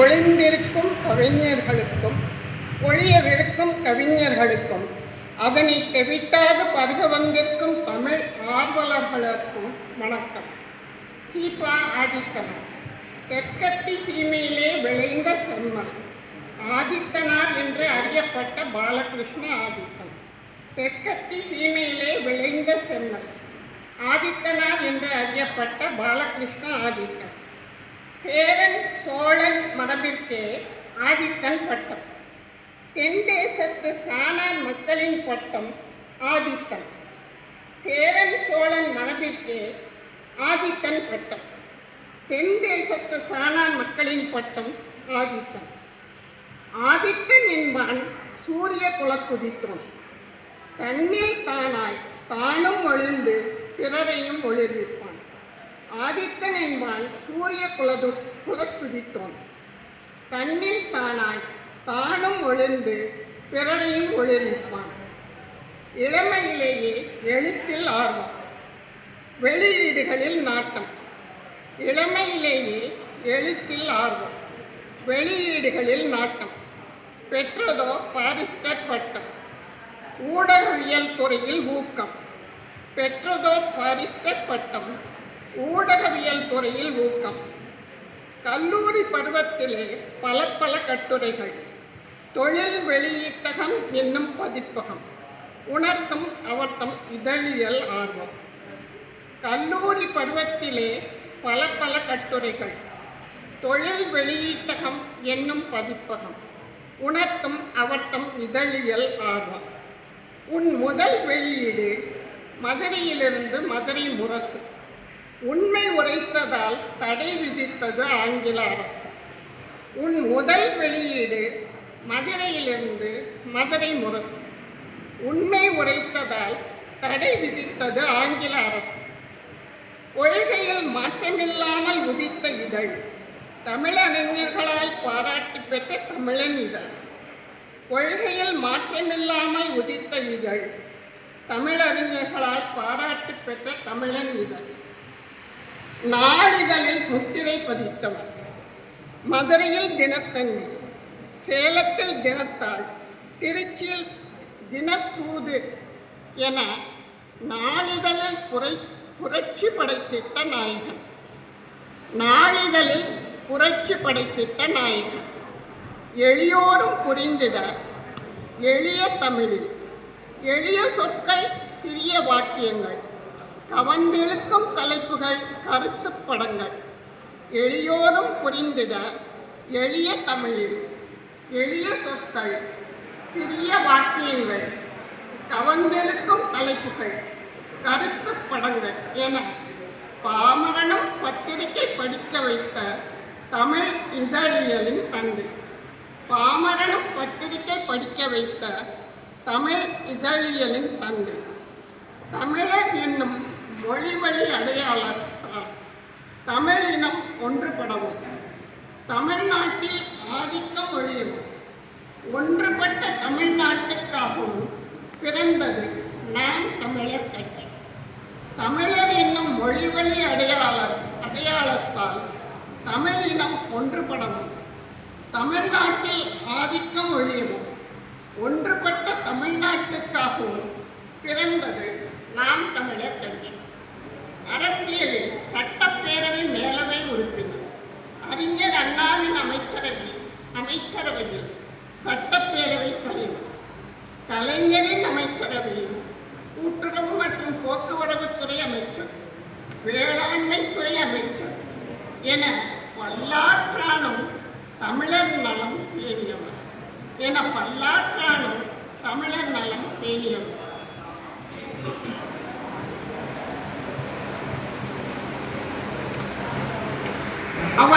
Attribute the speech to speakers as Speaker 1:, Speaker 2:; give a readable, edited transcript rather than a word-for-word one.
Speaker 1: ஒளிந்திருக்கும் கவிஞர்களுக்கும் ஒளியவிருக்கும் கவிஞர்களுக்கும் அதனை தெவிட்டாது பருக வந்திருக்கும் தமிழ் ஆர்வலர்களுக்கும் வணக்கம். சீபா ஆதித்தனார். தெற்கத்தி சீமையிலே விளைந்த செம்மல். ஆதித்தனார் என்று அறியப்பட்ட பாலகிருஷ்ண ஆதித்தன். தெற்கத்தி சீமையிலே விளைந்த செம்மல். ஆதித்தனார் என்று அறியப்பட்ட பாலகிருஷ்ண ஆதித்தன். சேரன் சோழன் மரபிற்கே ஆதித்தன் பட்டம். தென் தேசத்து சாணார் மக்களின் பட்டம் ஆதித்தன். சேரன் சோழன் மரபிற்கே ஆதித்தன் பட்டம். தென் தேசத்து சாணார் மக்களின் பட்டம் ஆதித்தன். ஆதித்தன் என்பான் சூரிய குலத்துதித்தோன். தன்னில் தானாய் தானும் ஒளிந்து பிறரையும் ஒளிர்விப்பான். ஆதித்தன் என்பான் சூரிய குலத்துதித்தோன். தன்னில் தானாய் தானும் ஒளிர்ந்து பிறரையும் ஒளிர்விப்பான். இளமையிலேயே எழுத்தில் ஆர்வம், வெளியீடுகளில் நாட்டம். இளமையிலேயே எழுத்தில் ஆர்வம், வெளியீடுகளில் நாட்டம். பெற்றதோ பாரிஸ்டர் பட்டம். ஊடகவியல் துறையில் ஊக்கம். பெற்றதோ பாரிஸ்டர் பட்டம். ஊடகவியல் துறையில் ஊக்கம். கல்லூரி பருவத்திலே பல கட்டுரைகள். தொழில் வெளியீட்டகம் என்னும் பதிப்பகம். உணர்த்தும் அவர்த்தம் இதழியல் ஆர்வம். கல்லூரி பருவத்திலே பல கட்டுரைகள். தொழில் வெளியீட்டகம் என்னும் பதிப்பகம். உணர்த்தும் அவர்த்தம் இதழியல் ஆர்வம். உன் முதல் வெளியீடு மதுரையிலிருந்து மதுரை முரசு. உண்மை உரைத்ததால் தடை விதித்தது ஆங்கில அரசு. உன் முதல் வெளியீடு மதுரையிலிருந்து மதுரை முரசு. உண்மை உரைத்ததால் தடை விதித்தது ஆங்கில அரசு. கொள்கையில் மாற்றமில்லாமல் உதித்த இதழ். தமிழறிஞர்களால் பாராட்டி பெற்ற தமிழன் இதழ். கொள்கையில் மாற்றமில்லாமல் உதித்த இதழ். தமிழறிஞர்களால் பாராட்டி பெற்ற தமிழன் இதழ். நாளிதழில் முத்திரை பதித்தவர். மதுரையில் தினத்தந்தி, சேலத்தில் தினத்தாள், திருச்சியில் தினத்தூது என நாளிதழில் புரட்சி படைத்திட்ட நாயகன். நாளிதழில் புரட்சி படைத்திட்ட நாயகன். எளியோரும் புரிந்திட எளிய தமிழில் எளிய சொற்கள், சிறிய வாக்கியங்கள், கவர்ந்திழுக்கும் தலைப்புகள், கருத்து படங்கள். எளியோரும் புரிந்திட எளிய தமிழில் எளிய சொற்கள், சிறிய வாக்கியங்கள், கவர்ந்திழுக்கும் தலைப்புகள், கருத்து படங்கள் என பாமரனும் பத்திரிகை படிக்க வைத்த தமிழ் இதழியலின் தந்தை. பாமரனும் பத்திரிகை படிக்க வைத்த தமிழ் இதழியலின் தந்தை. தமிழர் என்னும் மொழிவழி அடையாளத்தால் தமிழ் இனம் ஒன்றுபடவும் தமிழ்நாட்டில் ஆதிக்கம் ஒழியவும் ஒன்றுபட்ட தமிழ்நாட்டுக்காகவும் பிறந்தது நாம் தமிழர் கட்சி. தமிழர் என்னும் மொழிவழி அடையாளத்தால் தமிழ் இனம் ஒன்றுபடவும் தமிழ்நாட்டில் ஆதிக்கம் ஒழியவும் ஒன்றுபட்ட தமிழ்நாட்டுக்காகவும் பிறந்தது நாம் தமிழர் கட்சி. அரசியலில் சட்டப்பேரவை மேலவை உறுப்பினர், அறிஞர் அண்ணாவின் அமைச்சரவையில் சட்டப்பேரவை தலைவர், கலைஞரின் அமைச்சரவையில் கூட்டுறவு மற்றும் போக்குவரத்துத்துறை அமைச்சர், வேளாண்மைத்துறை அமைச்சர் என பல்லாற்றானும் தமிழர் நலம் பேணியவர். தமிழர் நலம் பேணியவர். அவர்